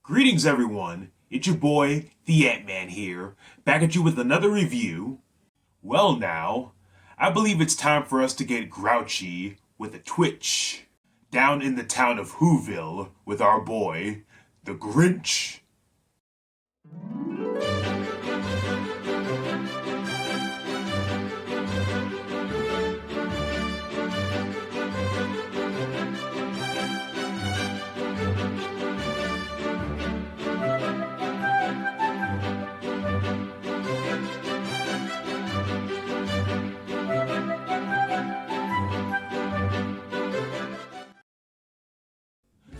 Greetings everyone, it's your boy, the AntMAN here, back at you with another review. Well now, I believe it's time for us to get grouchy with a twitch. Down in the town of Whoville with our boy, the Grinch.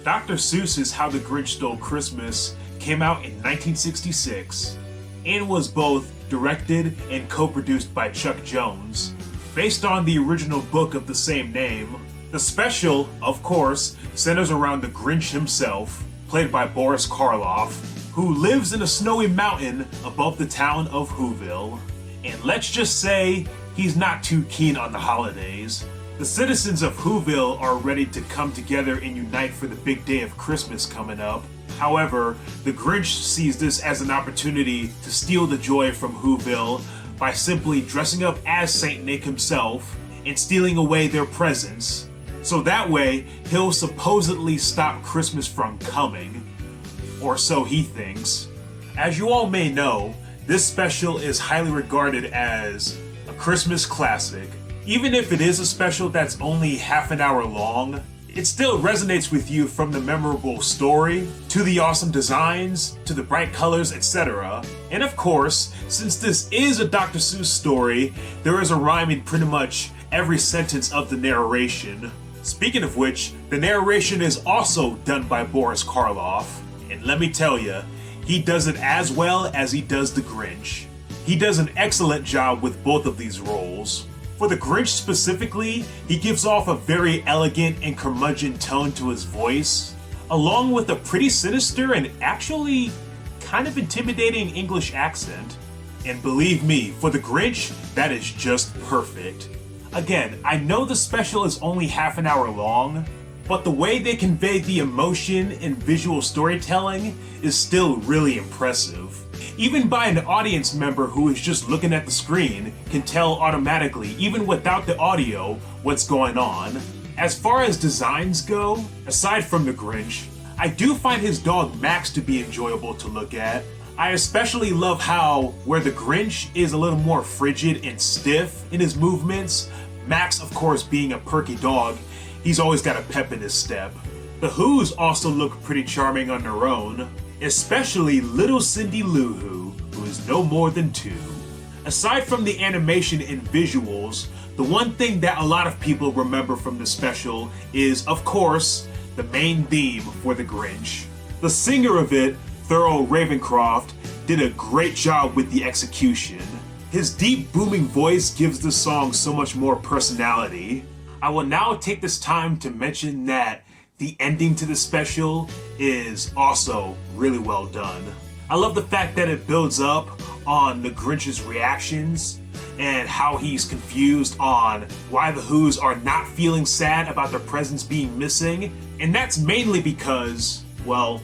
Dr. Seuss's How the Grinch Stole Christmas came out in 1966 and was both directed and co-produced by Chuck Jones. Based on the original book of the same name, the special, of course, centers around the Grinch himself, played by Boris Karloff, who lives in a snowy mountain above the town of Whoville. And let's just say, he's not too keen on the holidays. The citizens of Whoville are ready to come together and unite for the big day of Christmas coming up. However, the Grinch sees this as an opportunity to steal the joy from Whoville by simply dressing up as Saint Nick himself and stealing away their presents. So that way, he'll supposedly stop Christmas from coming. Or so he thinks. As you all may know, this special is highly regarded as a Christmas classic. Even if it is a special that's only half an hour long, it still resonates with you from the memorable story, to the awesome designs, to the bright colors, etc. And of course, since this is a Dr. Seuss story, there is a rhyme in pretty much every sentence of the narration. Speaking of which, the narration is also done by Boris Karloff, and let me tell ya, he does it as well as he does the Grinch. He does an excellent job with both of these roles. For the Grinch specifically, he gives off a very elegant and curmudgeon tone to his voice, along with a pretty sinister and actually kind of intimidating English accent. And believe me, for the Grinch, that is just perfect. Again, I know the special is only half an hour long, but the way they convey the emotion and visual storytelling is still really impressive. Even by an audience member who is just looking at the screen can tell automatically, even without the audio, what's going on. As far as designs go, aside from the Grinch, I do find his dog Max to be enjoyable to look at. I especially love how, where the Grinch is a little more frigid and stiff in his movements, Max, of course, being a perky dog, he's always got a pep in his step. The Who's also look pretty charming on their own, especially little Cindy Lou Who is no more than 2. Aside from the animation and visuals, the one thing that a lot of people remember from the special is, of course, the main theme for the Grinch. The singer of it, Thurl Ravencroft, did a great job with the execution. His deep booming voice gives the song so much more personality. I will now take this time to mention that the ending to the special is also really well done. I love the fact that it builds up on the Grinch's reactions and how he's confused on why the Who's are not feeling sad about their presents being missing. And that's mainly because, well,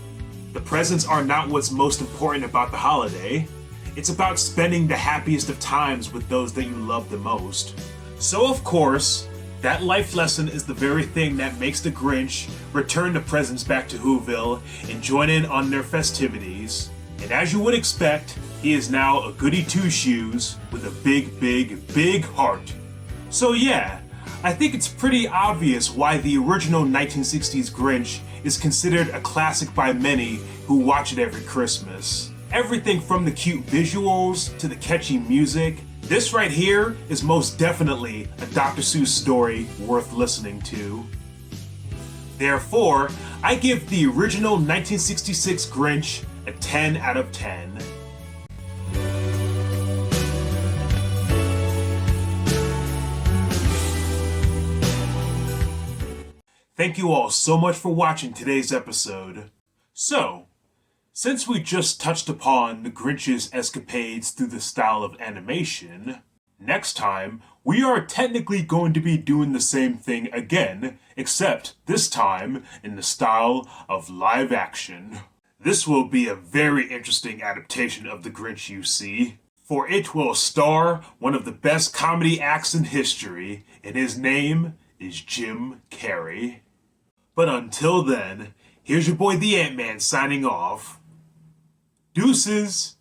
the presents are not what's most important about the holiday. It's about spending the happiest of times with those that you love the most. So of course, that life lesson is the very thing that makes the Grinch return the presents back to Whoville and join in on their festivities. And as you would expect, he is now a goody two-shoes with a big heart. So yeah, I think it's pretty obvious why the original 1960s Grinch is considered a classic by many who watch it every Christmas. Everything from the cute visuals to the catchy music, this right here is most definitely a Dr. Seuss story worth listening to. Therefore, I give the original 1966 Grinch a 10 out of 10. Thank you all so much for watching today's episode. So, since we just touched upon the Grinch's escapades through the style of animation, next time we are technically going to be doing the same thing again, except this time in the style of live action. This will be a very interesting adaptation of The Grinch, you see, for it will star one of the best comedy acts in history, and his name is Jim Carrey. But until then, here's your boy the Ant-Man signing off. Deuces!